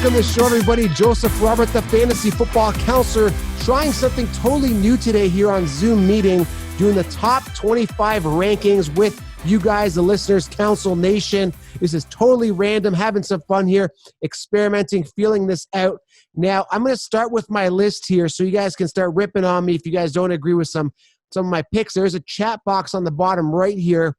Welcome to the show, everybody. Joseph Robert, the fantasy football counselor, trying something totally new today here on Zoom meeting, doing the top 25 rankings with you guys, the listeners, Counsel Nation. This is totally random, having some fun here, experimenting, feeling this out. Now, I'm going to start with my list here so you guys can start ripping on me if you guys don't agree with some of my picks. There's a chat box on the bottom right here.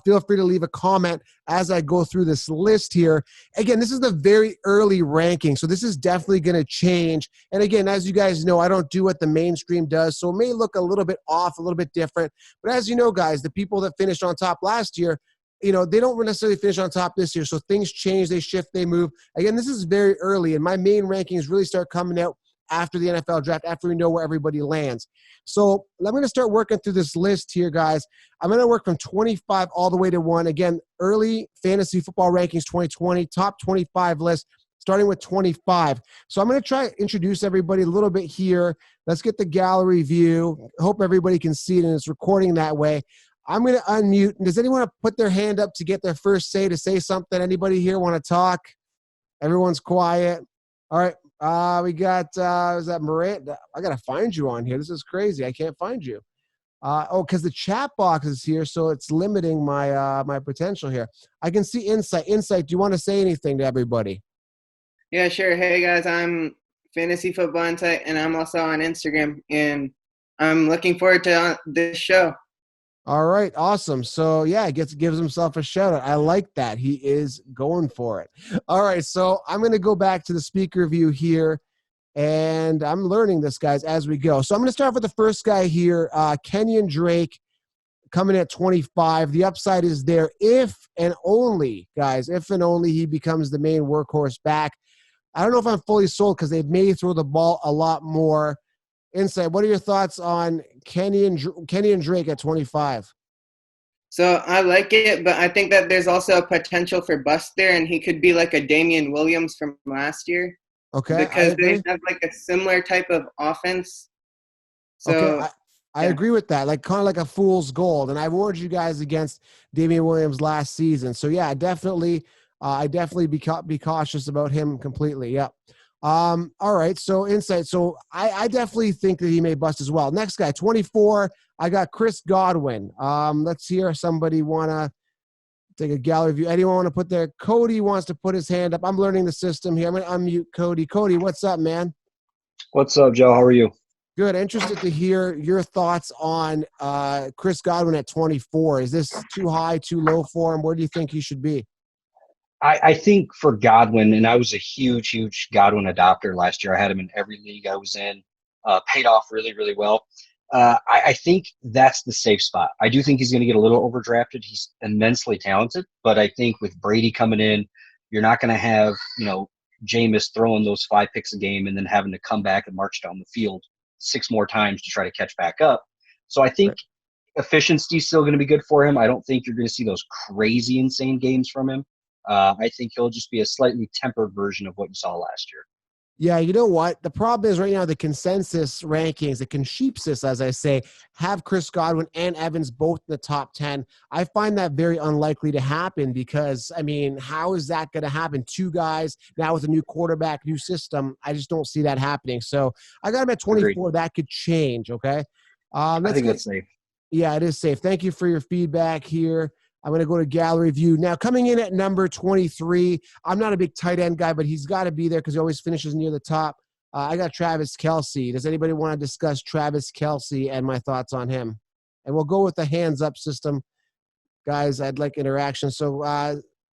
Feel free to leave a comment as I go through this list here. Again, this is the very early ranking, so this is definitely going to change. And again, as you guys know, I don't do what the mainstream does, so it may look a little bit off, a little bit different. But as you know, guys, the people that finished on top last year, they don't necessarily finish on top this year, so things change, they shift, they move. Again, this is very early, and my main rankings really start coming out after the NFL draft, after we know where everybody lands. So I'm going to start working through this list here, guys. I'm going to work from 25 all the way to 1. Again, early fantasy football rankings 2020, top 25 list, starting with 25. So I'm going to try to introduce everybody a little bit here. Let's get the gallery view. Hope everybody can see it and it's recording that way. I'm going to unmute. Does anyone want to put their hand up to get their first say, to say something? Anybody here want to talk? Everyone's quiet. All right. We got, is that Miranda? I got to find you on here. This is crazy. I can't find you. Because the chat box is here, so it's limiting my my potential here. I can see Insight. Insight, do you want to say anything to everybody? Yeah, sure. Hey, guys, I'm Fantasy Football Insight, and I'm also on Instagram, and I'm looking forward to this show. All right, awesome. So, yeah, gives himself a shout-out. I like that. He is going for it. All right, so I'm going to go back to the speaker view here, and I'm learning this, guys, as we go. So I'm going to start off with the first guy here, Kenyon Drake, coming at 25. The upside is there if and only, guys, if and only he becomes the main workhorse back. I don't know if I'm fully sold because they may throw the ball a lot more. Insight, what are your thoughts on Kenyon Drake at 25? So I like it, but I think that there's also a potential for bust there, and he could be like a Damian Williams from last year. Okay, because they have like a similar type of offense. So okay, I agree with that. Like kind of like a fool's gold. And I warned you guys against Damian Williams last season. So yeah, definitely, I definitely be cautious about him completely. Yep. All right. So Insight. So I definitely think that he may bust as well. Next guy, 24. I got Chris Godwin. Let's hear somebody want to take a gallery view. Anyone want to put their? Cody wants to put his hand up. I'm learning the system here. I'm going to unmute Cody. Cody, what's up, man? What's up, Joe? How are you? Good. Interested to hear your thoughts on Chris Godwin at 24. Is this too high, too low for him? Where do you think he should be? I think for Godwin, and I was a huge Godwin adopter last year. I had him in every league I was in. Paid off really, really well. I think that's the safe spot. I do think he's going to get a little overdrafted. He's immensely talented, but I think with Brady coming in, you're not going to have, Jameis throwing those 5 picks a game and then having to come back and march down the field 6 more times to try to catch back up. So I think efficiency is still going to be good for him. I don't think you're going to see those crazy, insane games from him. I think he'll just be a slightly tempered version of what you saw last year. Yeah, you know what? The problem is right now the consensus rankings, the consensus, as I say, have Chris Godwin and Evans both in the top 10. I find that very unlikely to happen because, how is that going to happen? 2 guys now with a new quarterback, new system. I just don't see that happening. So I got him at 24. Agreed. That could change, okay? I think that's safe. Yeah, it is safe. Thank you for your feedback here. I'm going to go to gallery view. Now, coming in at number 23, I'm not a big tight end guy, but he's got to be there because he always finishes near the top. I got Travis Kelce. Does anybody want to discuss Travis Kelce and my thoughts on him? And we'll go with the hands-up system. Guys, I'd like interaction. So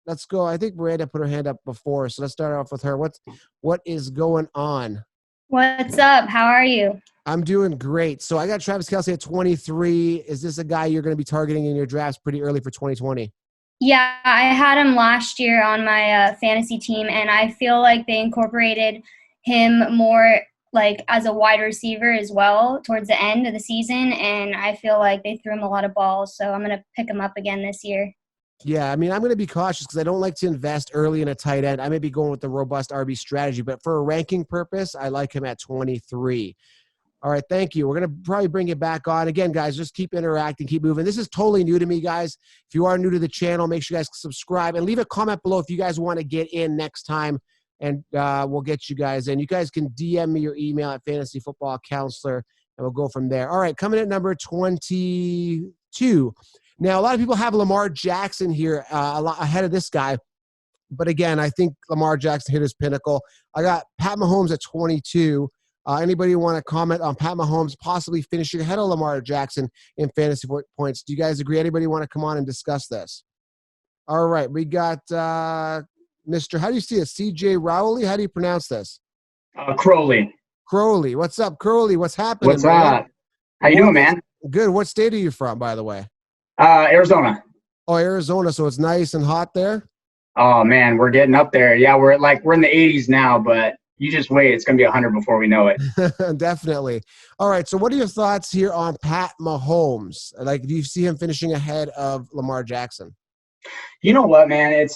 let's go. I think Miranda put her hand up before, so let's start off with her. What is going on? What's up? How are you? I'm doing great. So I got Travis Kelce at 23. Is this a guy you're going to be targeting in your drafts pretty early for 2020? Yeah, I had him last year on my fantasy team, and I feel like they incorporated him more like as a wide receiver as well towards the end of the season, and I feel like they threw him a lot of balls, so I'm going to pick him up again this year. Yeah, I'm going to be cautious because I don't like to invest early in a tight end. I may be going with the robust RB strategy, but for a ranking purpose, I like him at 23. All right, thank you. We're going to probably bring it back on. Again, guys, just keep interacting, keep moving. This is totally new to me, guys. If you are new to the channel, make sure you guys subscribe and leave a comment below if you guys want to get in next time and we'll get you guys in. You guys can DM me your email at Fantasy Football Counselor, and we'll go from there. All right, coming at number 22. Now, a lot of people have Lamar Jackson here a lot ahead of this guy. But again, I think Lamar Jackson hit his pinnacle. I got Pat Mahomes at 22. Anybody want to comment on Pat Mahomes possibly finishing ahead of Lamar Jackson in fantasy points? Do you guys agree? Anybody want to come on and discuss this? All right, we got Mr. How do you see it? CJ Rowley? How do you pronounce this? Crowley. Crowley. What's up, Crowley? What's happening? What's up? How you doing, man? Good. What state are you from, by the way? Arizona. Oh, Arizona. So it's nice and hot there? Oh man, we're getting up there. Yeah, we're in the 80s now, but you just wait. It's going to be 100 before we know it. Definitely. All right. So what are your thoughts here on Pat Mahomes? Like, do you see him finishing ahead of Lamar Jackson? You know what, man?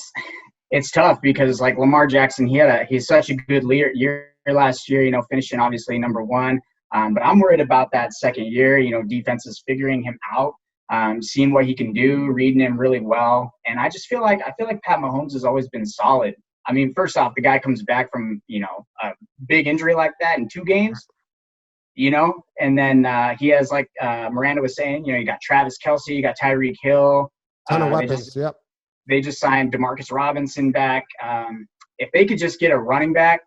It's tough because like Lamar Jackson, he's such a good year last year, finishing obviously number one. But I'm worried about that second year, defense is figuring him out. Seeing what he can do, reading him really well. And I feel like Pat Mahomes has always been solid. I mean, first off, the guy comes back from, a big injury like that in 2 games, and then he has, like Miranda was saying, you got Travis Kelce, you got Tyreek Hill. Ton of weapons, yep. They just signed Demarcus Robinson back. If they could just get a running back,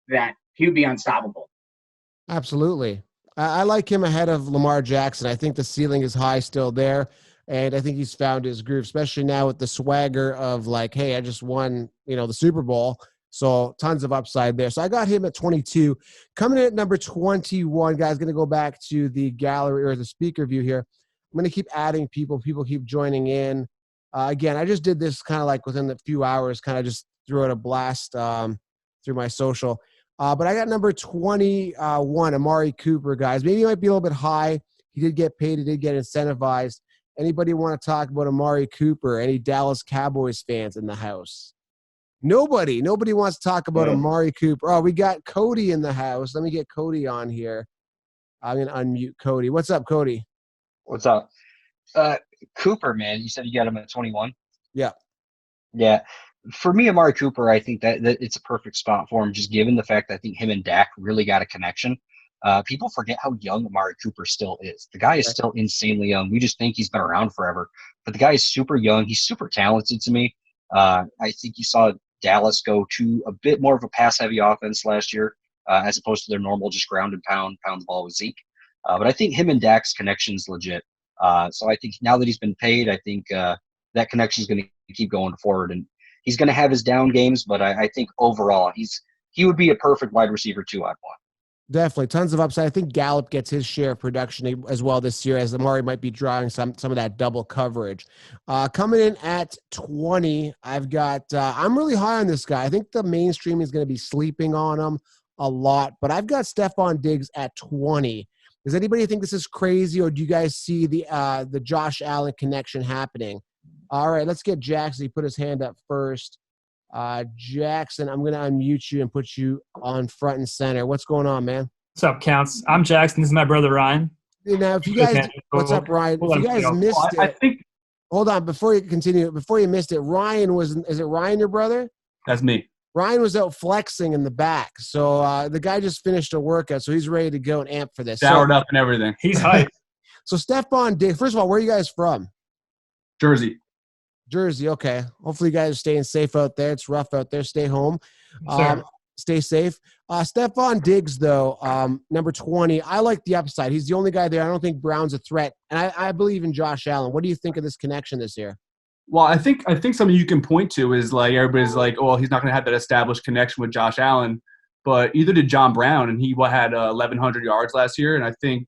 that he would be unstoppable. Absolutely. I like him ahead of Lamar Jackson. I think the ceiling is high still there, and I think he's found his groove, especially now with the swagger of like, hey, I just won, the Super Bowl. So tons of upside there. So I got him at 22. Coming in at number 21, guys, going to go back to the gallery or the speaker view here. I'm going to keep adding people. People keep joining in. Again, I just did this kind of like within a few hours, kind of just threw out a blast through my social. But I got number 21, Amari Cooper, guys. Maybe he might be a little bit high. He did get paid. He did get incentivized. Anybody want to talk about Amari Cooper? Any Dallas Cowboys fans in the house? Nobody. Nobody wants to talk about Amari Cooper. Oh, we got Cody in the house. Let me get Cody on here. I'm going to unmute Cody. What's up, Cody? What's up? Cooper, man, you said you got him at 21? Yeah. Yeah. For me, Amari Cooper, I think that it's a perfect spot for him, just given the fact that I think him and Dak really got a connection. People forget how young Amari Cooper still is. The guy is still insanely young. We just think he's been around forever. But the guy is super young. He's super talented to me. I think you saw Dallas go to a bit more of a pass-heavy offense last year, as opposed to their normal just ground and pound the ball with Zeke. But I think him and Dak's connection is legit. So I think now that he's been paid, I think that connection is going to keep going forward. And he's going to have his down games, but I think overall he would be a perfect wide receiver 2 I'd want. Definitely. Tons of upside. I think Gallup gets his share of production as well this year, as Amari might be drawing some of that double coverage. Coming in at 20, I've got I'm really high on this guy. I think the mainstream is going to be sleeping on him a lot, but I've got Stefon Diggs at 20. Does anybody think this is crazy, or do you guys see the Josh Allen connection happening? All right, let's get Jackson. He put his hand up first. Jackson, I'm going to unmute you and put you on front and center. What's going on, man? What's up, Counts? I'm Jackson. This is my brother, Ryan. Now, if you guys – what's up, Ryan? If you guys missed it – I think – hold on. Before you continue, before you missed it, Ryan was – is it Ryan, your brother? That's me. Ryan was out flexing in the back. So the guy just finished a workout, so he's ready to go and amp for this. Showered up and everything. He's hyped. So Stefon Diggs, first of all, where are you guys from? Jersey, okay. Hopefully you guys are staying safe out there. It's rough out there. Stay home. Stay safe. Stefon Diggs, though, number 20, I like the upside. He's the only guy there. I don't think Brown's a threat. And I believe in Josh Allen. What do you think of this connection this year? Well, I think something you can point to is like everybody's like, oh, he's not going to have that established connection with Josh Allen. But either did John Brown, and he had 1,100 yards last year. And I think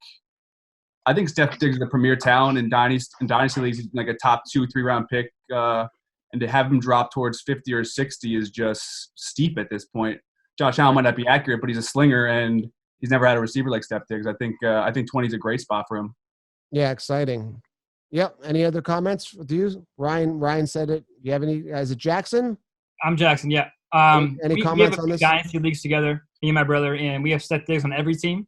Steph Diggs is a premier talent in Dynasty leagues. He's like a top 2-3 round pick. And to have him drop towards 50 or 60 is just steep at this point. Josh Allen might not be accurate, but he's a slinger, and he's never had a receiver like Steph Diggs. I think 20 is a great spot for him. Yeah, exciting. Yep. Any other comments with you? Ryan said it. Do you have any? Is it Jackson? I'm Jackson, yeah. Any comments on this? Dynasty leagues together, me and my brother, and we have Steph Diggs on every team.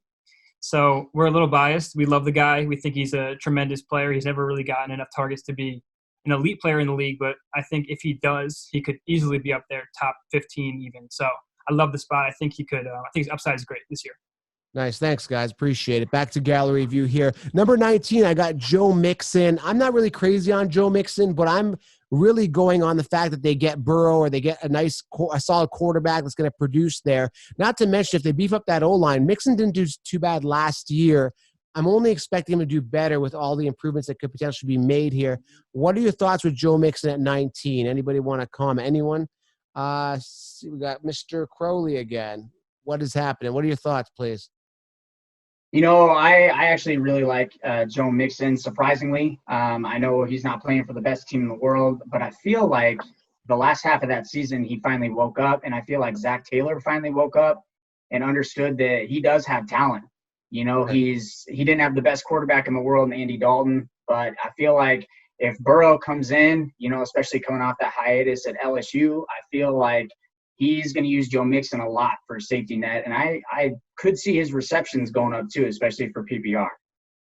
So we're a little biased. We love the guy. We think he's a tremendous player. He's never really gotten enough targets to be an elite player in the league, but I think if he does, he could easily be up there, top 15 even. So I love the spot. I think he could. I think his upside is great this year. Nice. Thanks, guys. Appreciate it. Back to gallery view here. Number 19, I got Joe Mixon. I'm not really crazy on Joe Mixon, but I'm really going on the fact that they get Burrow or they get a solid quarterback that's going to produce there. Not to mention, if they beef up that O-line, Mixon didn't do too bad last year. I'm only expecting him to do better with all the improvements that could potentially be made here. What are your thoughts with Joe Mixon at 19? Anybody want to comment? Anyone? We got Mr. Crowley again. What is happening? What are your thoughts, please? I actually really like Joe Mixon, surprisingly. I know he's not playing for the best team in the world, but I feel like the last half of that season, he finally woke up, and I feel like Zach Taylor finally woke up and understood that he does have talent. He didn't have the best quarterback in the world in Andy Dalton, but I feel like if Burrow comes in, especially coming off that hiatus at LSU, I feel like he's going to use Joe Mixon a lot for safety net, and I could see his receptions going up too, especially for PPR.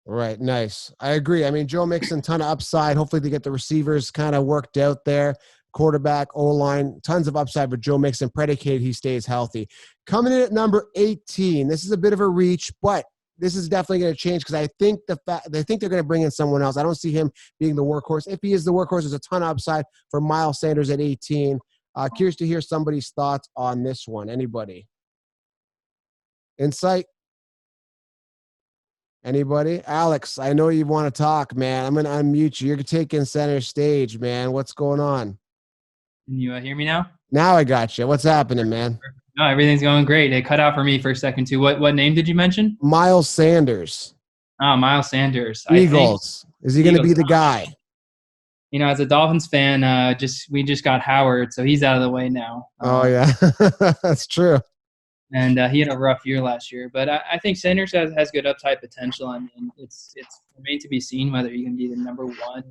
Right, nice. I agree. I mean, Joe Mixon, ton of upside. Hopefully they get the receivers kind of worked out there. Quarterback, O-line, tons of upside for Joe Mixon, predicated he stays healthy. Coming in at number 18, this is a bit of a reach, but this is definitely going to change because I think they think they're going to bring in someone else. I don't see him being the workhorse. If he is the workhorse, there's a ton of upside for Miles Sanders at 18. Curious to hear somebody's thoughts on this one. Anybody? Insight? Anybody? Alex, I know you want to talk, man. I'm going to unmute you. You're taking center stage, man. What's going on? Can you hear me now? Now I got you. What's happening, man? No, everything's going great. It cut out for me for a second, too. What name did you mention? Miles Sanders. Oh, Miles Sanders. Eagles. Is he going to be the guy? As a Dolphins fan, we just got Howard, so he's out of the way now. Oh, yeah. That's true. And he had a rough year last year. But I think Sanders has good upside potential. I mean, it's remained to be seen whether he can be the number one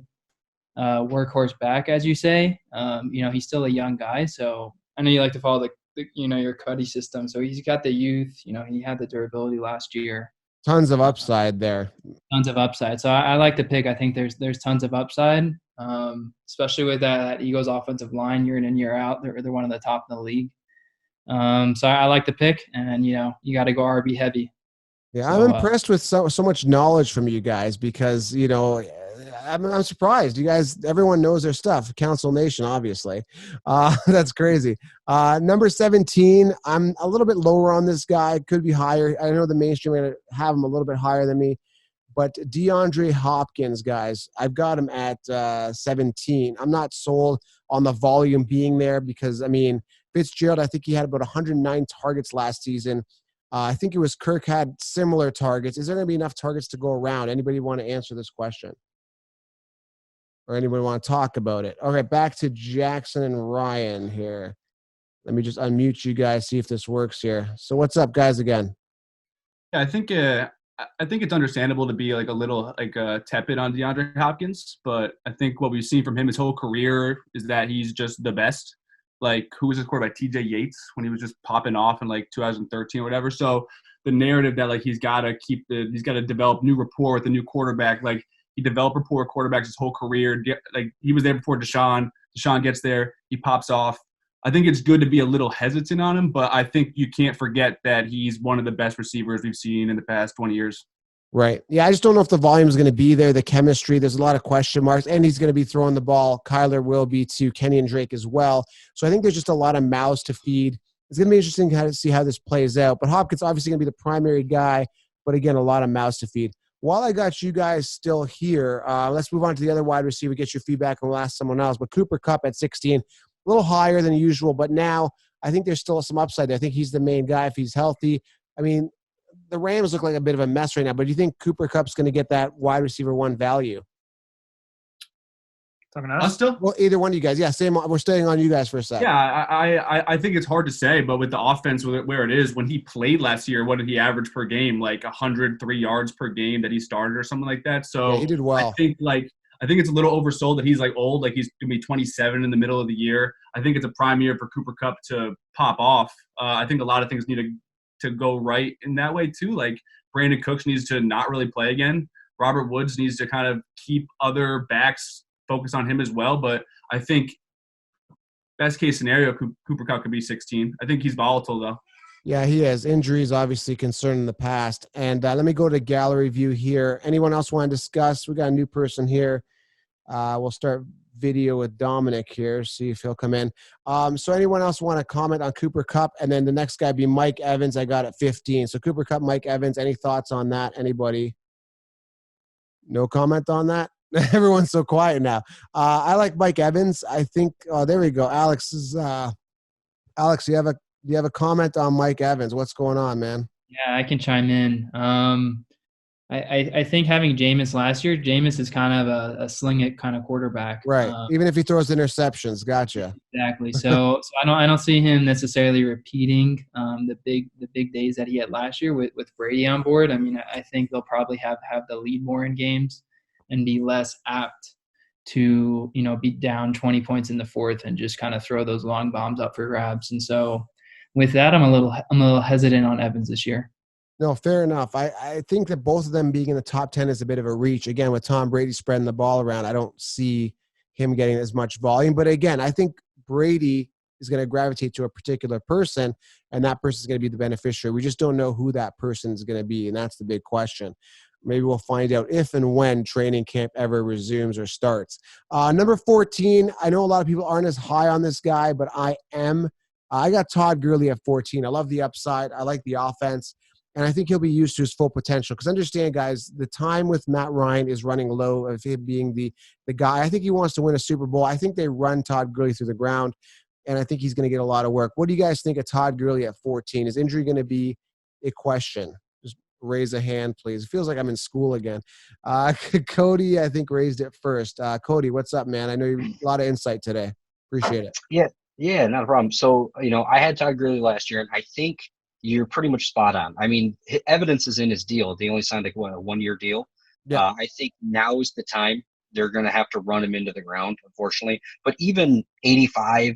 workhorse back, as you say. He's still a young guy, so I know you like to follow your Cuddy system. So he's got the youth. He had the durability last year. Tons of upside there. Tons of upside. So I like the pick. I think there's tons of upside, especially with that Eagles offensive line year in and year out. They're one of the top in the league. So I like the pick, and you got to go RB heavy. Yeah, I'm impressed with so much knowledge from you guys because I'm surprised. You guys, everyone knows their stuff. Counsel Nation, obviously. That's crazy. Number 17, I'm a little bit lower on this guy. Could be higher. I know the mainstream are going to have him a little bit higher than me. But DeAndre Hopkins, guys, I've got him at 17. I'm not sold on the volume being there because, Fitzgerald, I think he had about 109 targets last season. I think it was Kirk had similar targets. Is there going to be enough targets to go around? Anybody want to answer this question? Or anybody want to talk about it? Okay, back to Jackson and Ryan here. Let me just unmute you guys, see if this works here. So what's up, guys, again? Yeah, I think it's understandable to be a little tepid on DeAndre Hopkins, but I think what we've seen from him his whole career is that he's just the best. Who was his quarterback? TJ Yates, when he was just popping off in 2013 or whatever. So the narrative that he's got to develop new rapport with the new quarterback. He developed rapport with quarterbacks his whole career. He was there before Deshaun. Deshaun gets there, he pops off. I think it's good to be a little hesitant on him, but I think you can't forget that he's one of the best receivers we've seen in the past 20 years. Right. Yeah, I just don't know if the volume is going to be there, the chemistry. There's a lot of question marks, and he's going to be throwing the ball. Kyler will be too, Kenny and Drake as well. So I think there's just a lot of mouths to feed. It's going to be interesting to see how this plays out. But Hopkins obviously going to be the primary guy, but again, a lot of mouths to feed. While I got you guys still here, let's move on to the other wide receiver, get your feedback, and we'll ask someone else. But Cooper Kupp at 16, a little higher than usual, but now I think there's still some upside there. I think he's the main guy if he's healthy. The Rams look like a bit of a mess right now, but do you think Cooper Kupp's going to get that wide receiver one value? Talking to us still? Well, either one of you guys. Yeah, same. We're staying on you guys for a second. Yeah, I think it's hard to say, but with the offense where it is, when he played last year, what did he average per game? 103 yards per game that he started or something like that. So yeah, he did well. I think it's a little oversold that he's old, he's going to be 27 in the middle of the year. I think it's a prime year for Cooper Kupp to pop off. I think a lot of things need to go right in that way too. Brandon Cooks needs to not really play again. Robert Woods needs to kind of keep other backs focus on him as well. But I think best case scenario, Cooper Kupp could be 16. I think he's volatile though. Yeah, he has injuries, obviously concern in the past. And let me go to gallery view here. Anyone else want to discuss? We got a new person here. We'll start video with Dominic here, see if he'll come in. So anyone else want to comment on Cooper Kupp? And then the next guy be Mike Evans. I got at 15. So Cooper Kupp, Mike Evans. Any thoughts on that? Anybody? No comment on that? Everyone's so quiet now. I like Mike Evans. I think. Oh, there we go. Alex, you have a comment on Mike Evans? What's going on, man? Yeah, I can chime in. I think having Jameis last year, Jameis is kind of a sling it kind of quarterback. Right. Even if he throws interceptions, gotcha. Exactly. So I don't see him necessarily repeating the big days that he had last year with Brady on board. I mean, I think they'll probably have the lead more in games and be less apt to, be down 20 points in the fourth and just kind of throw those long bombs up for grabs. And so with that, I'm a little hesitant on Evans this year. No, fair enough. I think that both of them being in the top 10 is a bit of a reach. Again, with Tom Brady spreading the ball around, I don't see him getting as much volume. But again, I think Brady is going to gravitate to a particular person, and that person is going to be the beneficiary. We just don't know who that person is going to be, and that's the big question. Maybe we'll find out if and when training camp ever resumes or starts. Number 14, I know a lot of people aren't as high on this guy, but I am. I got Todd Gurley at 14. I love the upside. I like the offense. And I think he'll be used to his full potential. Because understand, guys, the time with Matt Ryan is running low of him being the guy. I think he wants to win a Super Bowl. I think they run Todd Gurley through the ground, and I think he's going to get a lot of work. What do you guys think of Todd Gurley at 14? Is injury going to be a question? Just raise a hand, please. It feels like I'm in school again. Cody, I think, raised it first. Cody, what's up, man? I know you have a lot of insight today. Appreciate it. Yeah, not a problem. So, I had Todd Gurley last year, and I think – you're pretty much spot on. I mean, evidence is in his deal. They only signed a 1-year deal. Yeah. I think now is the time they're going to have to run him into the ground, unfortunately. But even 80%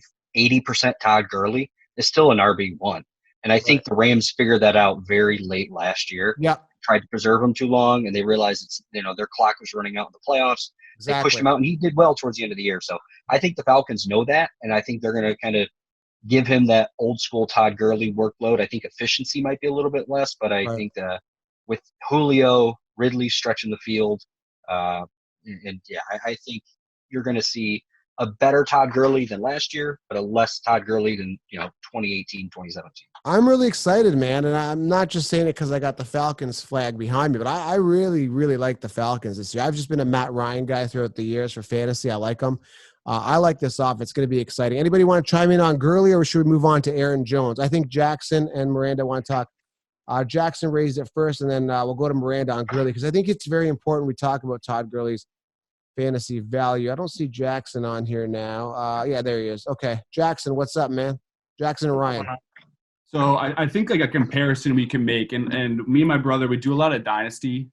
Todd Gurley is still an RB1. And I think the Rams figured that out very late last year. Yeah. Tried to preserve him too long, and they realized their clock was running out in the playoffs. Exactly. They pushed him out, and he did well towards the end of the year. So I think the Falcons know that, and I think they're going to kind of give him that old school Todd Gurley workload. I think efficiency might be a little bit less, but I think with Julio, Ridley stretching the field, I think you're going to see a better Todd Gurley than last year, but a less Todd Gurley than 2018, 2017. I'm really excited, man, and I'm not just saying it because I got the Falcons flag behind me, but I really, really like the Falcons this year. I've just been a Matt Ryan guy throughout the years for fantasy. I like him. I like this off. It's going to be exciting. Anybody want to chime in on Gurley, or should we move on to Aaron Jones? I think Jackson and Miranda want to talk. Jackson raised it first, and then we'll go to Miranda on Gurley, because I think it's very important we talk about Todd Gurley's fantasy value. I don't see Jackson on here now. Yeah, there he is. Okay. Jackson, what's up, man? Jackson and Ryan. So I think like a comparison we can make, and me and my brother, we do a lot of dynasty.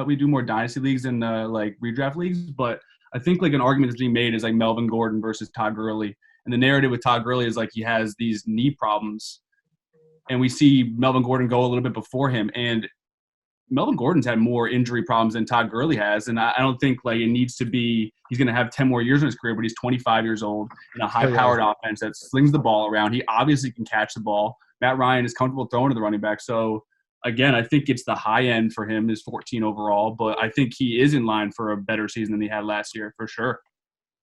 We do more dynasty leagues than like redraft leagues, but I think like an argument that's being made is like Melvin Gordon versus Todd Gurley. And the narrative with Todd Gurley is like he has these knee problems. And we see Melvin Gordon go a little bit before him. And Melvin Gordon's had more injury problems than Todd Gurley has. And I don't think like it needs to be – he's going to have 10 more years in his career, but he's 25 years old in a high-powered offense that slings the ball around. He obviously can catch the ball. Matt Ryan is comfortable throwing to the running back. So, again, I think it's the high end for him is 14 overall, but I think he is in line for a better season than he had last year for sure.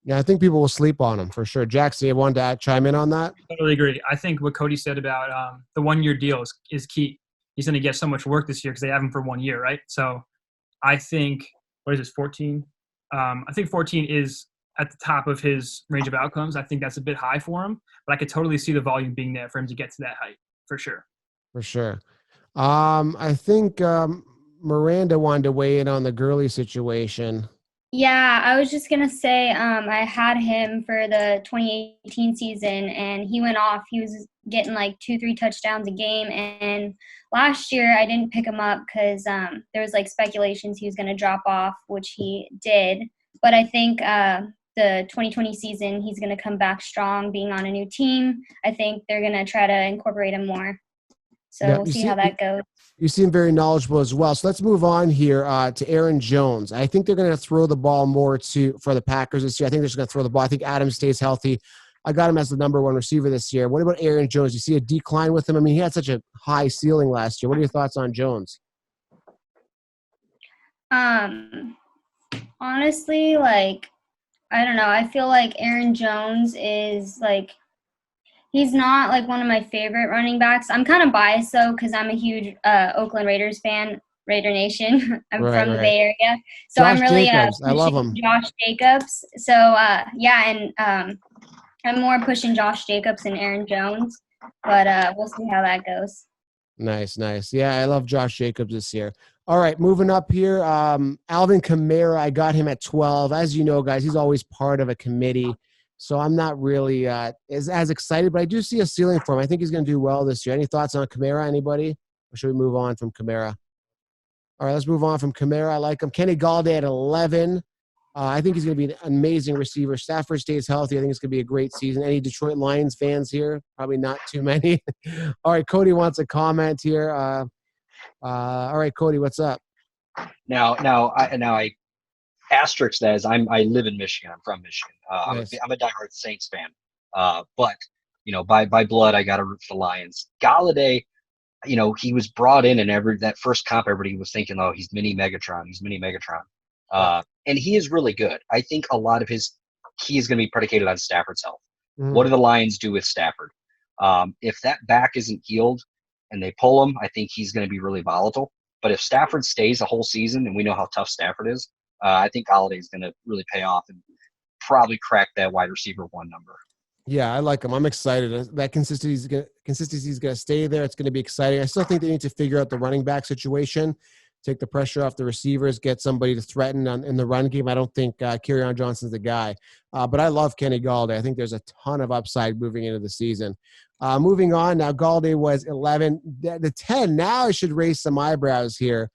Yeah, I think people will sleep on him for sure. Jackson, you wanted to chime in on that? I totally agree. I think what Cody said about the 1-year deal is key. He's going to get so much work this year because they have him for 1 year, right? So I think, 14? I think 14 is at the top of his range of outcomes. I think that's a bit high for him, but I could totally see the volume being there for him to get to that height for sure. For sure. I think Miranda wanted to weigh in on the Gurley situation. Yeah, I was just going to say I had him for the 2018 season, and he went off. He was getting like 2-3 touchdowns a game, and last year I didn't pick him up because there was like speculations he was going to drop off, which he did. But I think the 2020 season he's going to come back strong being on a new team. I think they're going to try to incorporate him more. So we'll see how that goes. You seem very knowledgeable as well. So let's move on here to Aaron Jones. I think they're going to throw the ball more for the Packers this year. I think they're just going to throw the ball. I think Adams stays healthy. I got him as the number 1 receiver this year. What about Aaron Jones? You see a decline with him? I mean, he had such a high ceiling last year. What are your thoughts on Jones? Honestly, like, I don't know. I feel like Aaron Jones is like, he's not like one of my favorite running backs. I'm kind of biased though because I'm a huge Oakland Raiders fan, Raider Nation. I'm from the Bay Area, so Josh I'm really Jacobs. I love him. Josh Jacobs. So and I'm more pushing Josh Jacobs than Aaron Jones, but we'll see how that goes. Nice. Yeah, I love Josh Jacobs this year. All right, moving up here, Alvin Kamara, I got him at 12. As you know, guys, he's always part of a committee, so I'm not really as excited, but I do see a ceiling for him. I think he's going to do well this year. Any thoughts on Kamara, anybody? Or should we move on from Kamara? All right, let's move on from Kamara. I like him. Kenny Golladay at 11. I think he's going to be an amazing receiver. Stafford stays healthy. I think it's going to be a great season. Any Detroit Lions fans here? Probably not too many. All right, Cody wants a comment here. All right, Cody, what's up? Now I asterisk that as I live in Michigan. I'm from Michigan. Nice. I'm a diehard Saints fan. But by blood, I got to root for the Lions. Golladay, he was brought in, and that first comp, everybody was thinking, oh, he's mini Megatron. And he is really good. I think a lot of his key is going to be predicated on Stafford's health. Mm-hmm. What do the Lions do with Stafford? If that back isn't healed and they pull him, I think he's going to be really volatile. But if Stafford stays a whole season, and we know how tough Stafford is, I think Golladay is going to really pay off and probably crack that wide receiver 1 number. Yeah, I like him. I'm excited. That consistency is going to stay there. It's going to be exciting. I still think they need to figure out the running back situation, take the pressure off the receivers, get somebody to threaten in the run game. I don't think Kerryon Johnson's the guy. But I love Kenny Golladay. I think there's a ton of upside moving into the season. Moving on, now Golladay was 11. The 10, now I should raise some eyebrows here.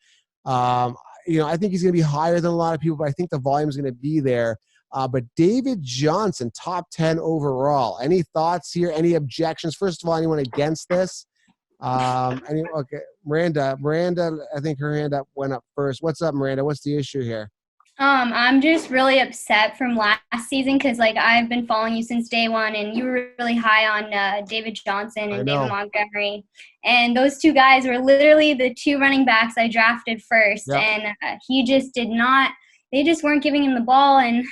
I think he's going to be higher than a lot of people, but I think the volume is going to be there. But David Johnson, top 10 overall. Any thoughts here? Any objections? First of all, anyone against this? Okay, Miranda, I think her hand went up first. What's up, Miranda? What's the issue here? I'm just really upset from last season because, I've been following you since day one, and you were really high on David Johnson and David Montgomery. And those two guys were literally the 2 running backs I drafted first. Yep. And he just did not – they just weren't giving him the ball, and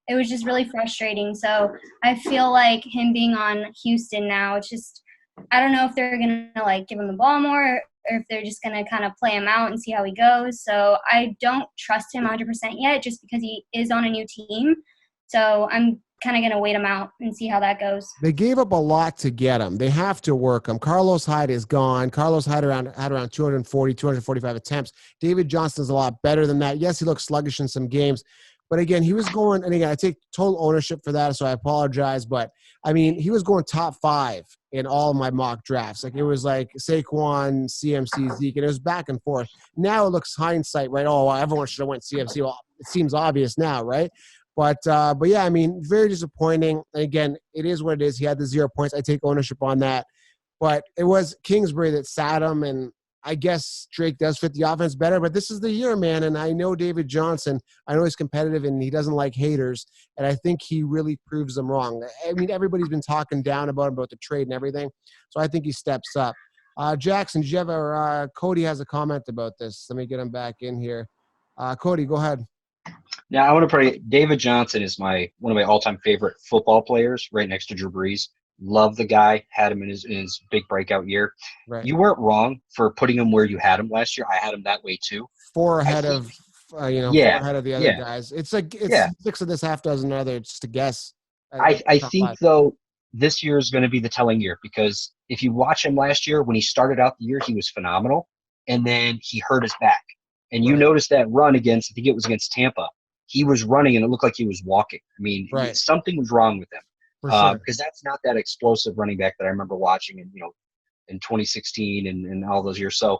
it was just really frustrating. So I feel like him being on Houston now, it's just – I don't know if they're going to, give him the ball more or if they're just going to kind of play him out and see how he goes. So I don't trust him 100% yet just because he is on a new team. So I'm kind of going to wait him out and see how that goes. They gave up a lot to get him. They have to work him. Carlos Hyde is gone. Carlos Hyde had around 245 attempts. David Johnson's a lot better than that. Yes, he looked sluggish in some games. But again, he was going – and again, I take total ownership for that, so I apologize. But, he was going top 5 in all of my mock drafts. It was Saquon, CMC, Zeke, and it was back and forth. Now it looks hindsight, right? Oh, well, everyone should have went CMC. Well, it seems obvious now, right? But yeah, very disappointing. And again, it is what it is. He had the 0 points. I take ownership on that. But it was Kingsbury that sat him, and I guess Drake does fit the offense better, but this is the year, man. And I know David Johnson. I know he's competitive and he doesn't like haters. And I think he really proves them wrong. Everybody's been talking down about the trade and everything. So I think he steps up. Jackson, did you have Cody has a comment about this. Let me get him back in here. Cody, go ahead. Now I want to pray. David Johnson is one of my all-time favorite football players, right next to Drew Brees. Love the guy. Had him in his big breakout year. Right. You weren't wrong for putting him where you had him last year. I had him that way too. 4 ahead of the other guys. It's 6 of this, half dozen other, just a guess. I think though this year is going to be the telling year because if you watch him last year when he started out the year, he was phenomenal, and then he hurt his back. And you noticed that run against, I think it was against Tampa. He was running and it looked like he was walking. Something was wrong with him. Because that's not that explosive running back that I remember watching in 2016 and all those years. So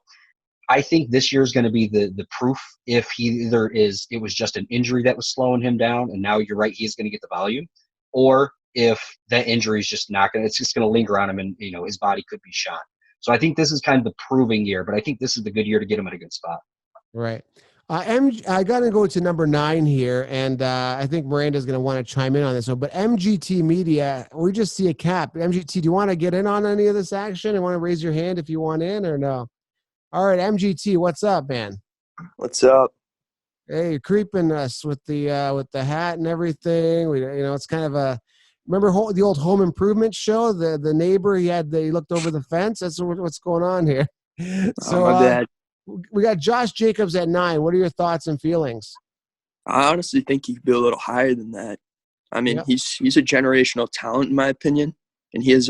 I think this year is going to be the proof if he it was just an injury that was slowing him down, and now you're right, he's going to get the volume, or if that injury is just not going to, it's just going to linger on him and his body could be shot. So I think this is kind of the proving year, but I think this is the good year to get him at a good spot. Right. I got to go to number 9 here, and I think Miranda's going to want to chime in on this one. But MGT Media, we just see a cap. MGT, do you want to get in on any of this action? And want to raise your hand if you want in or no? All right, MGT, what's up, man? What's up? Hey, you're creeping us with the hat and everything. It's kind of a remember the old Home Improvement show. The neighbor he looked over the fence. That's what's going on here. So My bad. We got Josh Jacobs at 9. What are your thoughts and feelings? I honestly think he could be a little higher than that. I mean, Yep. he's a generational talent in my opinion, and he has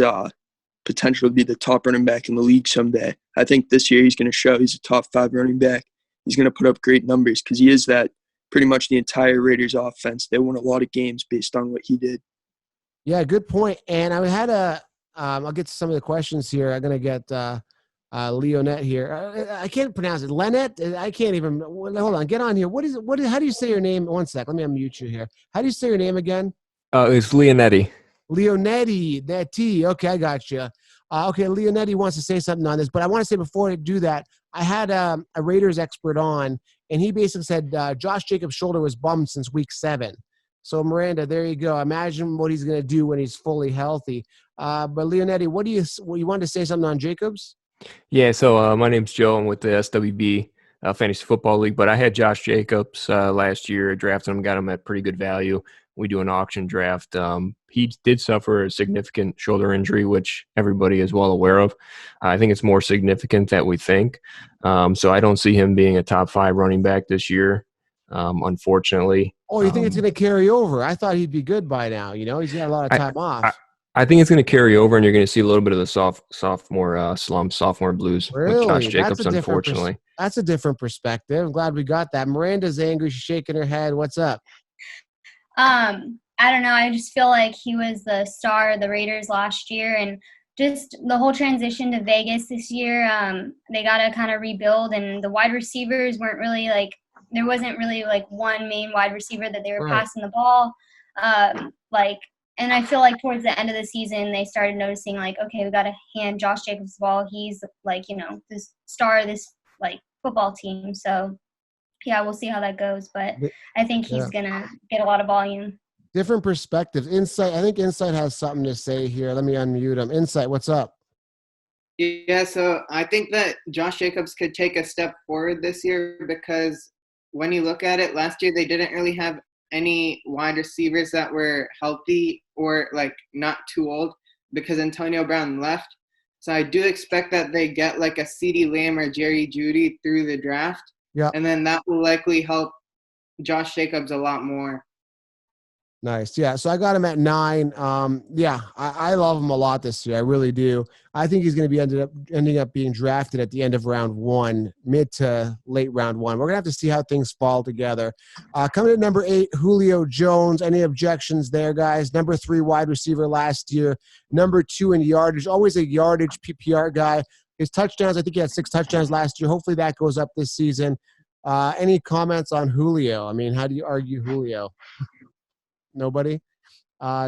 potential to be the top running back in the league someday. I think this year he's going to show he's a top 5 running back. He's going to put up great numbers because he is that pretty much the entire Raiders offense. They won a lot of games based on what he did. Yeah, good point. And I had I'll get to some of the questions here. I'm going to get Leonette here. I can't pronounce it. Leonette? I can't even. Hold on. Get on here. How do you say your name? One sec. Let me unmute you here. How do you say your name again? It's Leonetti. Leonetti. That T. Okay, I got you. Okay, Leonetti wants to say something on this, but I want to say before I do that, I had a Raiders expert on, and he basically said Josh Jacobs' shoulder was bummed since week 7. So, Miranda, there you go. Imagine what he's going to do when he's fully healthy. But, Leonetti, you wanted to say something on Jacobs? Yeah, so my name's Joe. I'm with the SWB Fantasy Football League, but I had Josh Jacobs last year. I drafted him, got him at pretty good value. We do an auction draft. He did suffer a significant shoulder injury, which everybody is well aware of. I think it's more significant than we think. So I don't see him being a top 5 running back this year, unfortunately. Oh, you think it's going to carry over? I thought he'd be good by now. He's got a lot of time off. I think it's going to carry over, and you're going to see a little bit of the sophomore slump, sophomore blues with Josh Jacobs, unfortunately. That's a different perspective. I'm glad we got that. Miranda's angry. She's shaking her head. What's up? I don't know. I just feel like he was the star of the Raiders last year, and just the whole transition to Vegas this year, they got to kind of rebuild, and the wide receivers weren't really there wasn't really one main wide receiver that they were passing the ball. And I feel like towards the end of the season, they started noticing okay, we got to hand Josh Jacobs the ball. He's this star of this football team. So yeah, we'll see how that goes, but I think he's gonna get a lot of volume. Different perspectives. Insight. I think Insight has something to say here. Let me unmute him. Insight, what's up? Yeah, so I think that Josh Jacobs could take a step forward this year because when you look at it, last year they didn't really have any wide receivers that were healthy or not too old because Antonio Brown left. So I do expect that they get a CeeDee Lamb or Jerry Jeudy through the draft. Yeah. And then that will likely help Josh Jacobs a lot more. Nice. Yeah. So I got him at 9. I love him a lot this year. I really do. I think he's going to be ending up being drafted at the end of round 1, mid to late round 1. We're going to have to see how things fall together. Coming at number 8, Julio Jones. Any objections there, guys? Number 3 wide receiver last year. Number 2 in yardage. Always a yardage PPR guy. His touchdowns, I think he had 6 touchdowns last year. Hopefully that goes up this season. Any comments on Julio? I mean, how do you argue Julio? Nobody?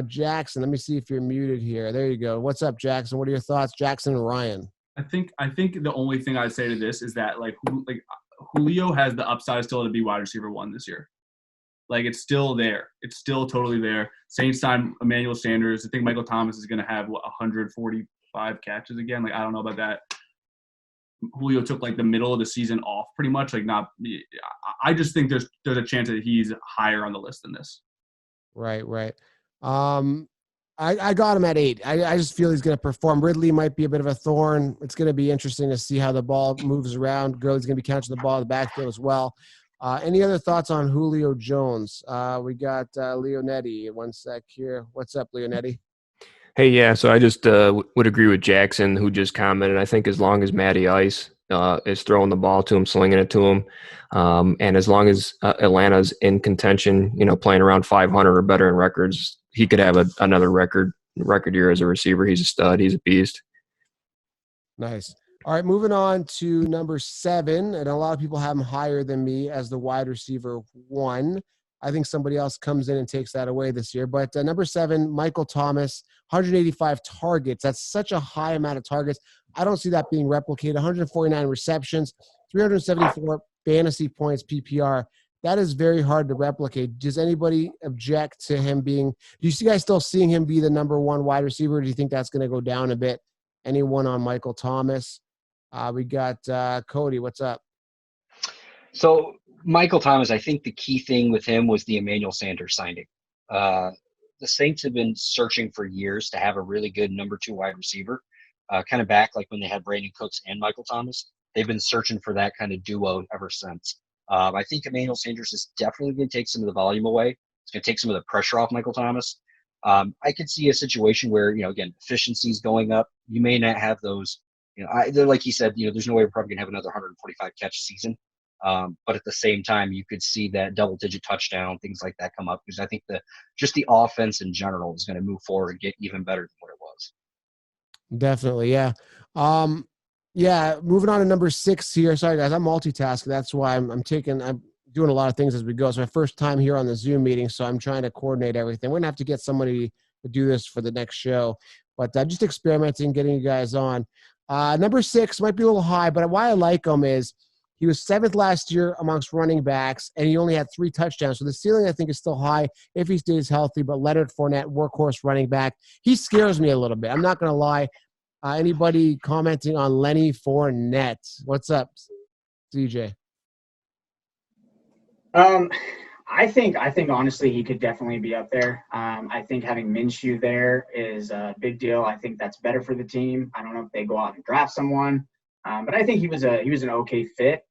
Jackson, let me see if you're muted here. There you go. What's up, Jackson? What are your thoughts? Jackson and Ryan. I think the only thing I'd say to this is that Julio has the upside still to be wide receiver 1 this year. It's still there. It's still totally there. Saints signed Emmanuel Sanders. I think Michael Thomas is going to have 145 catches again. I don't know about that. Julio took the middle of the season off pretty much. I just think there's a chance that he's higher on the list than this. Right. I got him at 8. I just feel he's going to perform. Ridley might be a bit of a thorn. It's going to be interesting to see how the ball moves around. Gurley's going to be catching the ball in the backfield as well. Any other thoughts on Julio Jones? We got Leonetti. 1 sec here. What's up, Leonetti? Hey, yeah, so I just would agree with Jackson, who just commented. I think as long as Matty Ice is throwing the ball to him, slinging it to him, and as long as Atlanta's in contention, playing around 500 or better in records, he could have another record year as a receiver. He's a stud. He's a beast. Nice. All right, moving on to number 7, and a lot of people have him higher than me as the wide receiver 1. I think somebody else comes in and takes that away this year. But number 7, Michael Thomas, 185 targets. That's such a high amount of targets. I don't see that being replicated. 149 receptions, 374 fantasy points PPR. That is very hard to replicate. Does anybody object to him being – do you guys still seeing him be the number one wide receiver, or do you think that's going to go down a bit? Anyone on Michael Thomas? We got Cody. What's up? So Michael Thomas, I think the key thing with him was the Emmanuel Sanders signing. The Saints have been searching for years to have a really good number 2 wide receiver, kind of back like when they had Brandon Cooks and Michael Thomas. They've been searching for that kind of duo ever since. I think Emmanuel Sanders is definitely going to take some of the volume away. It's going to take some of the pressure off Michael Thomas. I could see a situation where, again, efficiency is going up. You may not have those, like he said, there's no way we're probably going to have another 145 catch season. But at the same time, you could see that double-digit touchdown, things like that come up, because I think just the offense in general is going to move forward and get even better than what it was. Definitely, yeah. Yeah, moving on to number 6 here. Sorry, guys, I'm multitasking. That's why I'm doing a lot of things as we go. It's my first time here on the Zoom meeting, so I'm trying to coordinate everything. We're going to have to get somebody to do this for the next show. But just experimenting, getting you guys on. Number 6 might be a little high, but why I like him is he was 7th last year amongst running backs, and he only had 3 touchdowns. So the ceiling, I think, is still high if he stays healthy. But Leonard Fournette, workhorse running back, he scares me a little bit. I'm not going to lie. Anybody commenting on Lenny Fournette? What's up, DJ? I think honestly he could definitely be up there. I think having Minshew there is a big deal. I think that's better for the team. I don't know if they go out and draft someone, but I think he was an okay fit.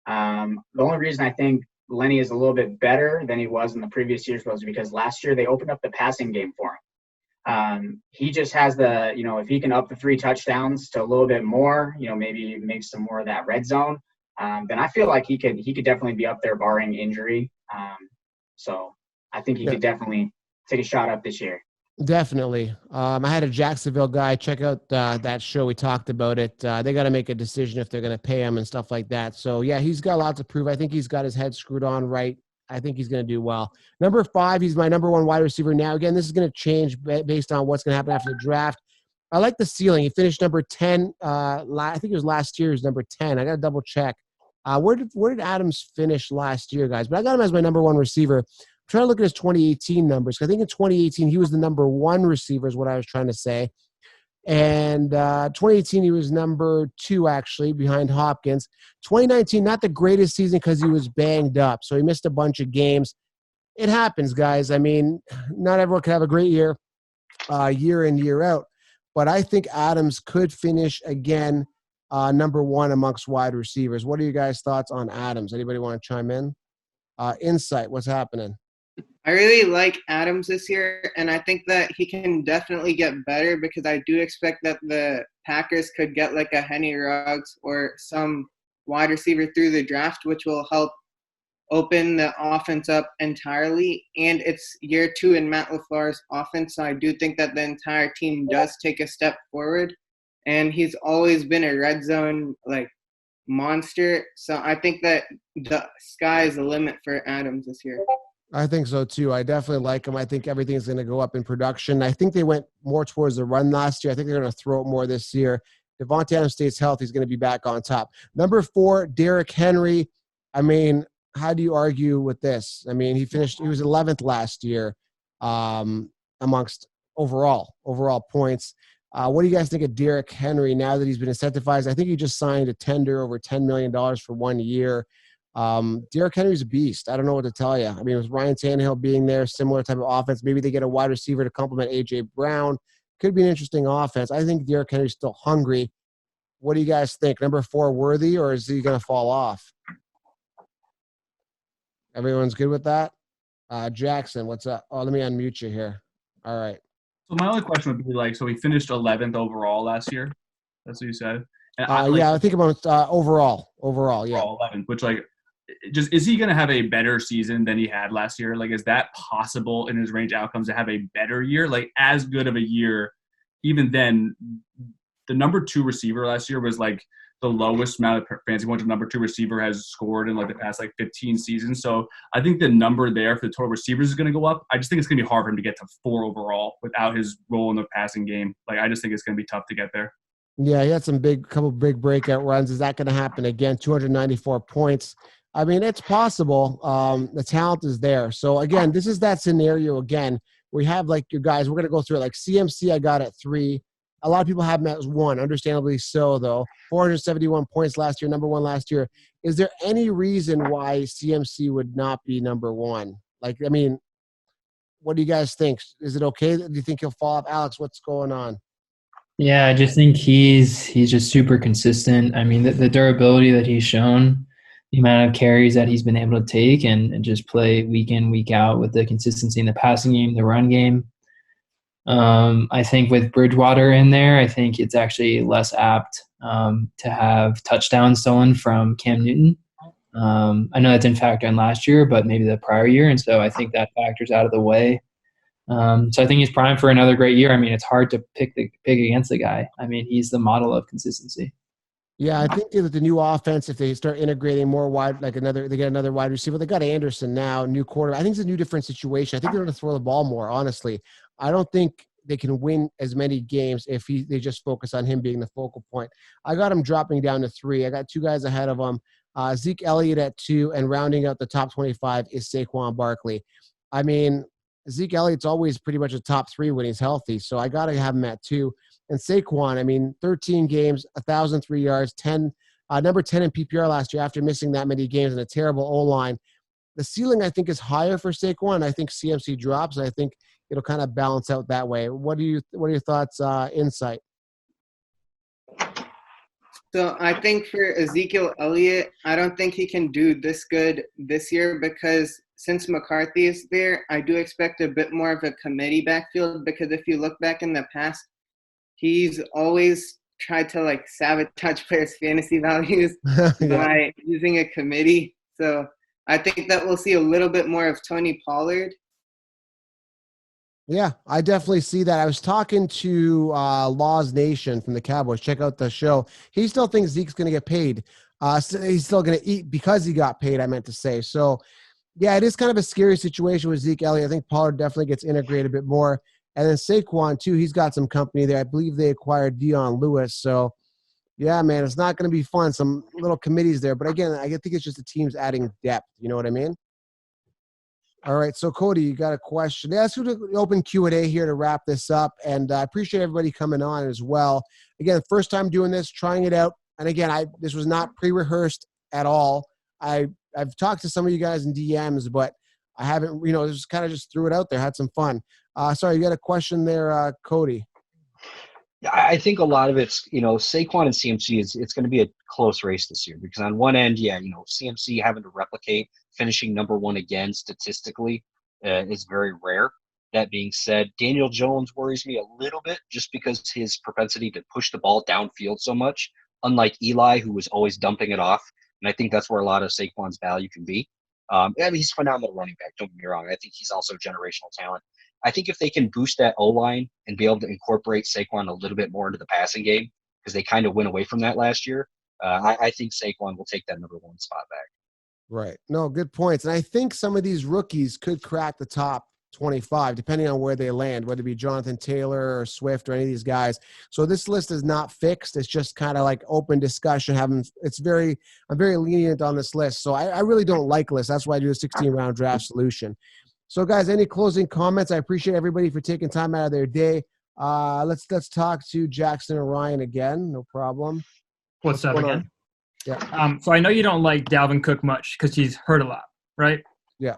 The only reason I think Lenny is a little bit better than he was in the previous years was because last year they opened up the passing game for him. He just has if he can up the 3 touchdowns to a little bit more, maybe make some more of that red zone, then I feel like he could definitely be up there barring injury. So I think he could definitely take a shot up this year. Definitely. I had a Jacksonville guy check out that show. We talked about it. They got to make a decision if they're going to pay him and stuff like that. So yeah, he's got a lot to prove. I think he's got his head screwed on right. I think he's going to do well. Number 5, he's my number 1 wide receiver now. Again, this is going to change based on what's going to happen after the draft. I like the ceiling. He finished number 10. I think it was last year's number 10. I got to double check. Where did Adams finish last year, guys? But I got him as my number 1 receiver. I'm trying to look at his 2018 numbers. I think in 2018 he was the number 1 receiver is what I was trying to say. And 2018, he was number 2, actually, behind Hopkins. 2019, not the greatest season because he was banged up. So he missed a bunch of games. It happens, guys. I mean, not everyone can have a great year, year in, year out. But I think Adams could finish again number 1 amongst wide receivers. What are you guys' thoughts on Adams? Anybody want to chime in? Insight, what's happening? I really like Adams this year, and I think that he can definitely get better because I do expect that the Packers could get like a Henry Ruggs or some wide receiver through the draft, which will help open the offense up entirely. And it's year 2 in Matt LaFleur's offense, so I do think that the entire team does take a step forward. And he's always been a red zone monster, so I think that the sky is the limit for Adams this year. I think so, too. I definitely like him. I think everything's going to go up in production. I think they went more towards the run last year. I think they're going to throw it more this year. Davante Adams stays healthy. He's going to be back on top. Number 4, Derrick Henry. I mean, how do you argue with this? I mean, he was 11th last year amongst overall points. What do you guys think of Derrick Henry now that he's been incentivized? I think he just signed a tender over $10 million for 1 year. Derrick Henry's a beast. I don't know what to tell you. I mean, with Ryan Tannehill being there, similar type of offense, maybe they get a wide receiver to complement A.J. Brown. Could be an interesting offense. I think Derrick Henry's still hungry. What do you guys think? Number 4 worthy, or is he going to fall off? Everyone's good with that? Jackson, what's up? Oh, let me unmute you here. All right. So my only question would be so he finished 11th overall last year. That's what you said. And I think about overall. Yeah. Overall 11th, which just is he going to have a better season than he had last year? Is that possible in his range outcomes to have a better year? As good of a year, even then, the number 2 receiver last year was the lowest amount of fantasy points a number 2 receiver has scored in the past 15 seasons. So I think the number there for the total receivers is going to go up. I just think it's going to be hard for him to get to 4 overall without his role in the passing game. I just think it's going to be tough to get there. Yeah, he had couple big breakout runs. Is that going to happen again? 294 points. I mean, it's possible. The talent is there. So, again, this is that scenario again. We have, like, your guys. We're going to go through it. Like, CMC I got at 3. A lot of people have him as 1, understandably so, though. 471 points last year, number 1 last year. Is there any reason why CMC would not be number 1? Like, I mean, what do you guys think? Is it okay? Do you think he'll fall off? Alex, what's going on? Yeah, I just think he's just super consistent. I mean, the durability that he's shown, the amount of carries that he's been able to take and just play week in, week out with the consistency in the passing game, the run game. I think with Bridgewater in there, I think it's actually less apt to have touchdowns stolen from Cam Newton. I know that didn't factor in last year, but maybe the prior year. And so I think that factors out of the way. So I think he's primed for another great year. I mean, it's hard to pick against the guy. I mean, he's the model of consistency. Yeah, I think with the new offense, if they start integrating more wide, like they get another wide receiver. They got Anderson now, new quarterback. I think it's a new different situation. I think they're going to throw the ball more, honestly. I don't think they can win as many games if they just focus on him being the focal point. I got him dropping down to 3. I got 2 guys ahead of him. Zeke Elliott at 2, and rounding out the top 25 is Saquon Barkley. I mean, Zeke Elliott's always pretty much a top 3 when he's healthy, so I got to have him at 2. And Saquon, I mean, 13 games, 1,003 yards, number 10 in PPR last year after missing that many games and a terrible O-line. The ceiling, I think, is higher for Saquon. I think CMC drops, and I think it'll kind of balance out that way. What are your thoughts, Insight? So I think for Ezekiel Elliott, I don't think he can do this good this year because since McCarthy is there, I do expect a bit more of a committee backfield because if you look back in the past, he's always tried to, like, sabotage players' fantasy values by using a committee. So I think that we'll see a little bit more of Tony Pollard. Yeah, I definitely see that. I was talking to Laws Nation from the Cowboys. Check out the show. He still thinks Zeke's going to get paid. He's still going to eat because he got paid, I meant to say. So, yeah, it is kind of a scary situation with Zeke Elliott. I think Pollard definitely gets integrated a bit more. And then Saquon, too, he's got some company there. I believe they acquired Dion Lewis. So, yeah, man, it's not going to be fun. Some little committees there. But, again, I think it's just the teams adding depth. You know what I mean? All right, so Cody, you got a question. Let's do the open Q&A here to wrap this up, and I appreciate everybody coming on as well. Again, first time doing this, trying it out, and again, this was not pre-rehearsed at all. I've talked to some of you guys in DMs, but I haven't, just kind of just threw it out there, had some fun. Sorry, you got a question there, Cody? Yeah, I think a lot of it's, Saquon and CMC it's going to be a close race this year because on one end, CMC having to replicate finishing number 1 again statistically is very rare. That being said, Daniel Jones worries me a little bit just because his propensity to push the ball downfield so much, unlike Eli, who was always dumping it off. And I think that's where a lot of Saquon's value can be. He's a phenomenal running back, don't get me wrong. I think he's also generational talent. I think if they can boost that O-line and be able to incorporate Saquon a little bit more into the passing game, because they kind of went away from that last year, I think Saquon will take that number 1 spot back. Right. No, good points. And I think some of these rookies could crack the top 25, depending on where they land, whether it be Jonathan Taylor or Swift or any of these guys. So this list is not fixed. It's just kind of like open discussion. I'm very lenient on this list. So I really don't like lists. That's why I do a 16-round draft solution. So, guys, any closing comments? I appreciate everybody for taking time out of their day. Let's talk to Jackson and Ryan again. No problem. What's up again? On? Yeah. So I know you don't like Dalvin Cook much because he's hurt a lot, right? Yeah.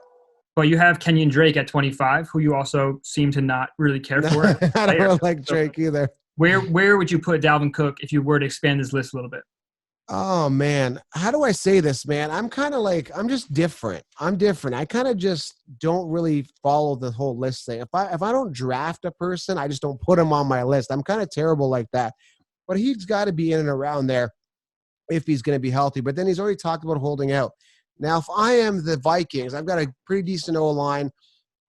But you have Kenyon Drake at 25, who you also seem to not really care for. I don't really like Drake either. Where would you put Dalvin Cook if you were to expand this list a little bit? Oh, man. How do I say this, man? I'm kind of like, I'm just different. I'm different. I kind of just don't really follow the whole list thing. If I don't draft a person, I just don't put him on my list. I'm kind of terrible like that. But he's got to be in and around there if he's going to be healthy. But then he's already talked about holding out. Now, if I am the Vikings, I've got a pretty decent O-line.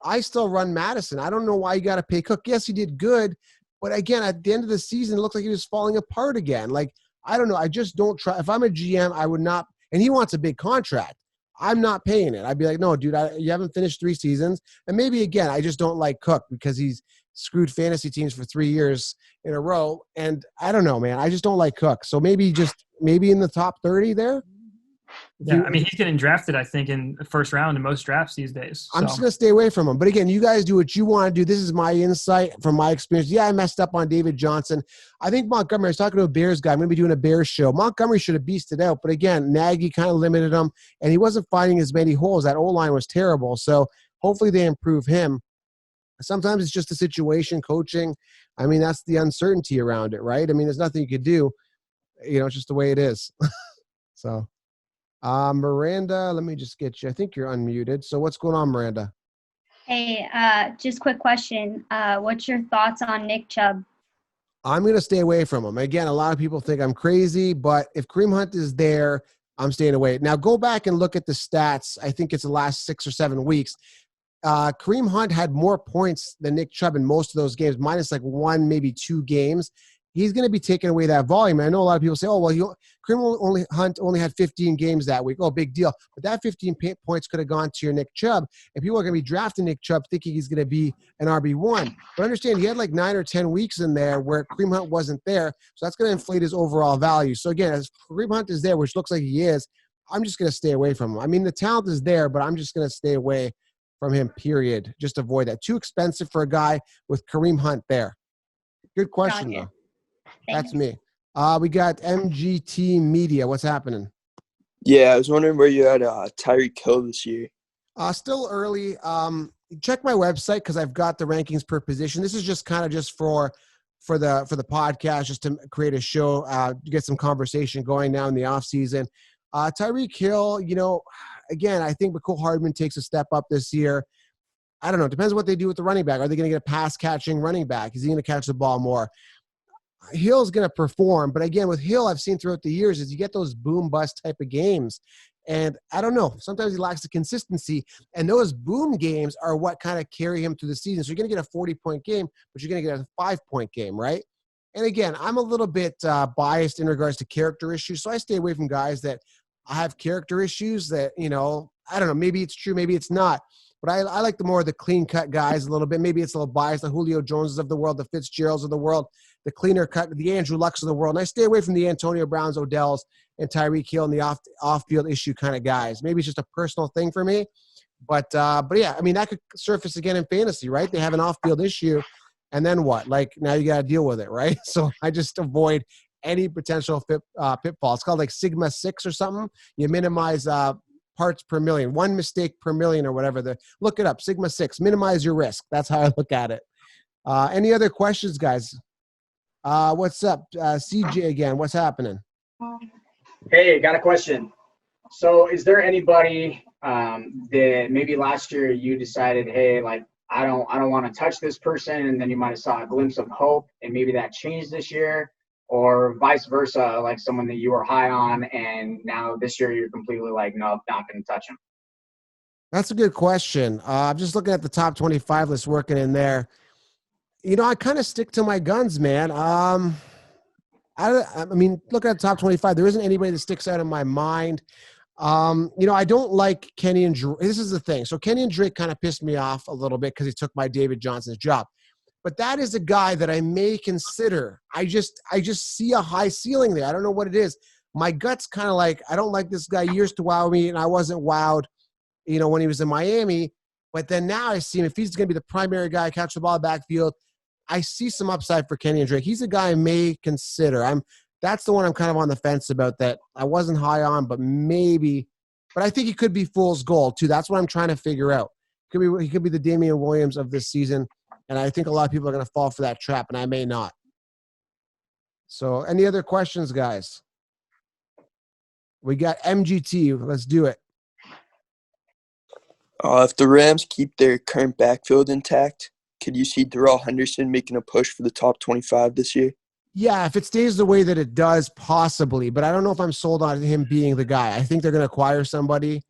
I still run Madison. I don't know why you got to pay Cook. Yes, he did good. But, again, at the end of the season, it looked like he was falling apart again. Like, I don't know. I just don't try. If I'm a GM, I would not – and he wants a big contract. I'm not paying it. I'd be like, no, dude, you haven't finished 3 seasons. And maybe, again, I just don't like Cook because he's screwed fantasy teams for 3 years in a row. And I don't know, man. I just don't like Cook. So maybe in the top 30 there. Yeah, I mean, he's getting drafted, I think, in the first round in most drafts these days. I'm just going to stay away from him. But again, you guys do what you want to do. This is my insight from my experience. Yeah, I messed up on David Johnson. I think Montgomery, I was talking to a Bears guy. I'm going to be doing a Bears show. Montgomery should have beasted out. But again, Nagy kind of limited him, and he wasn't finding as many holes. That O-line was terrible. So hopefully they improve him. Sometimes it's just a situation, coaching. I mean, that's the uncertainty around it, right? I mean, there's nothing you could do. It's just the way it is. So. Miranda, let me just get you. I think you're unmuted. So what's going on, Miranda? Hey, just quick question. What's your thoughts on Nick Chubb? I'm going to stay away from him. Again, a lot of people think I'm crazy, but if Kareem Hunt is there, I'm staying away. Now go back and look at the stats. I think it's the last 6 or 7 weeks. Kareem Hunt had more points than Nick Chubb in most of those games, minus like 1, maybe 2 games. He's going to be taking away that volume. I know a lot of people say, oh, well, Kareem Hunt only had 15 games that week. Oh, big deal. But that 15 points could have gone to your Nick Chubb. And people are going to be drafting Nick Chubb thinking he's going to be an RB1. But understand, he had like 9 or 10 weeks in there where Kareem Hunt wasn't there. So that's going to inflate his overall value. So again, as Kareem Hunt is there, which looks like he is, I'm just going to stay away from him. I mean, the talent is there, but I'm just going to stay away from him, period. Just avoid that. Too expensive for a guy with Kareem Hunt there. Good question, though. That's me. We got MGT Media. What's happening? Yeah, I was wondering where you had Tyreek Hill this year. Still early. Check my website because I've got the rankings per position. This is just kind of just for the podcast, just to create a show, get some conversation going now in the off season. Tyreek Hill, again, I think McCole Hardman takes a step up this year. I don't know. It depends what they do with the running back. Are they going to get a pass catching running back? Is he going to catch the ball more? Hill's going to perform, but again, with Hill, I've seen throughout the years is you get those boom bust type of games, and I don't know. Sometimes he lacks the consistency, and those boom games are what kind of carry him through the season. So you're going to get a 40-point game, but you're going to get a 5-point game, right? And again, I'm a little bit biased in regards to character issues, so I stay away from guys that have character issues that I don't know. Maybe it's true, maybe it's not. But I like the more of the clean-cut guys a little bit. Maybe it's a little biased, the Julio Joneses of the world, the Fitzgeralds of the world, the cleaner cut, the Andrew Lucks of the world. And I stay away from the Antonio Browns, Odells, and Tyreek Hill and the off-field issue kind of guys. Maybe it's just a personal thing for me. But yeah, I mean, that could surface again in fantasy, right? They have an off-field issue, and then what? Like, now you got to deal with it, right? So I just avoid any potential pitfall. It's called like Sigma 6 or something. You minimize parts per million, 1 mistake per million or whatever. Look it up, Sigma 6. Minimize your risk. That's how I look at it. Any other questions, guys? What's up? CJ again. What's happening? Hey, got a question. So is there anybody that maybe last year you decided, hey, like, I don't want to touch this person, and then you might have saw a glimpse of hope, and maybe that changed this year? Or vice versa, like someone that you were high on and now this year you're completely like, no, not going to touch him? That's a good question. I'm just looking at the top 25 list, working in there. I kind of stick to my guns, man. I mean, looking at the top 25, there isn't anybody that sticks out in my mind. I don't like Kenny and Drake. This is the thing. So Kenny and Drake kind of pissed me off a little bit because he took my David Johnson's job. But that is a guy that I may consider. I just see a high ceiling there. I don't know what it is. My gut's kind of like, I don't like this guy. He used to wow me, and I wasn't wowed, when he was in Miami. But then now I see him. If he's going to be the primary guy, catch the ball backfield, I see some upside for Kenny and Drake. He's a guy I may consider. That's the one I'm kind of on the fence about that I wasn't high on, but maybe. But I think he could be fool's gold, too. That's what I'm trying to figure out. He could be the Damian Williams of this season. And I think a lot of people are going to fall for that trap, and I may not. So any other questions, guys? We got MGT. Let's do it. If the Rams keep their current backfield intact, could you see Darrell Henderson making a push for the top 25 this year? Yeah, if it stays the way that it does, possibly. But I don't know if I'm sold on him being the guy. I think they're going to acquire somebody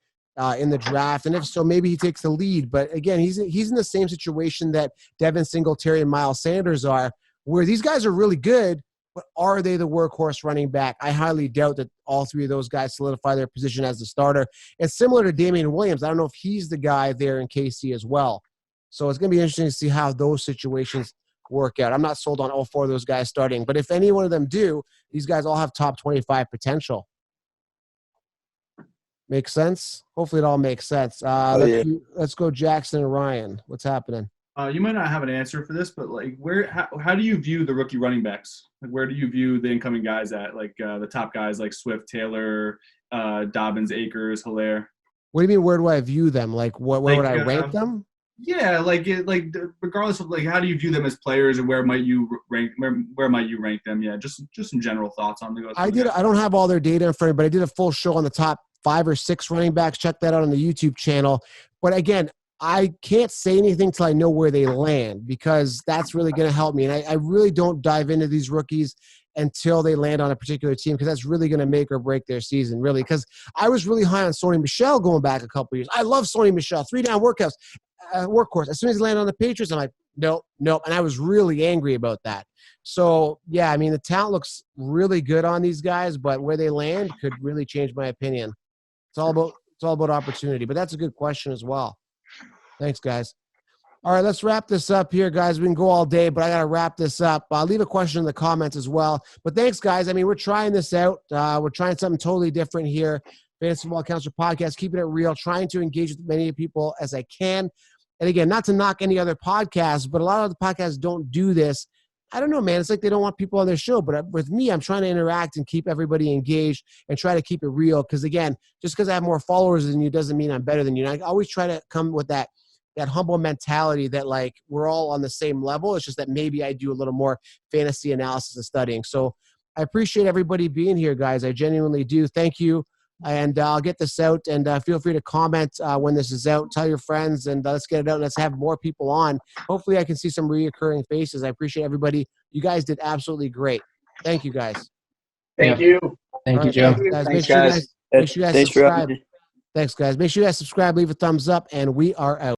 in the draft, and if so, maybe he takes the lead. But again, he's in the same situation that Devin Singletary and Miles Sanders are, where these guys are really good, but are they the workhorse running back? I highly doubt that all three of those guys solidify their position as the starter. And similar to Damian Williams, I don't know if he's the guy there in KC as well. So it's going to be interesting to see how those situations work out. I'm not sold on all 4 of those guys starting, but if any one of them do, these guys all have top 25 potential. Makes sense. Hopefully it all makes sense. Let's go Jackson and Ryan. What's happening? You might not have an answer for this, but like, how do you view the rookie running backs? Like, where do you view the incoming guys at? Like the top guys like Swift, Taylor, Dobbins, Akers, Hilaire. What do you mean? Where do I view them? Like, where would I rank them? Yeah, regardless of like, how do you view them as players, and where might you rank? Where might you rank them? Yeah, just some general thoughts on the. I don't have all their data in front of me, but I did a full show on the top 5 or 6 running backs. Check that out on the YouTube channel. But again, I can't say anything till I know where they land, because that's really going to help me. And I really don't dive into these rookies until they land on a particular team, because that's really going to make or break their season, really. Because I was really high on Sony Michel going back a couple years. I love Sony Michel, 3-down workhorse. As soon as he landed on the Patriots, I'm like, nope. And I was really angry about that. So, yeah, I mean, the talent looks really good on these guys, but where they land could really change my opinion. It's all about opportunity. But that's a good question as well. Thanks, guys. All right, let's wrap this up here, guys. We can go all day, but I got to wrap this up. I'll leave a question in the comments as well. But thanks, guys. I mean, we're trying this out. We're trying something totally different here. Fantasy Football Counselor Podcast, keeping it real, trying to engage with many people as I can. And again, not to knock any other podcasts, but a lot of the podcasts don't do this. I don't know, man. It's like they don't want people on their show. But with me, I'm trying to interact and keep everybody engaged and try to keep it real. Because, again, just because I have more followers than you doesn't mean I'm better than you. And I always try to come with that humble mentality that, like, we're all on the same level. It's just that maybe I do a little more fantasy analysis and studying. So I appreciate everybody being here, guys. I genuinely do. Thank you. And I'll get this out, and feel free to comment when this is out. Tell your friends, and let's get it out, and let's have more people on. Hopefully I can see some reoccurring faces. I appreciate everybody. You guys did absolutely great. Thank you, guys. Thank you. Thank you, Joe. Thanks, Make sure you guys Thanks for having subscribe. me. Thanks, guys. Make sure you guys subscribe, leave a thumbs up, and we are out.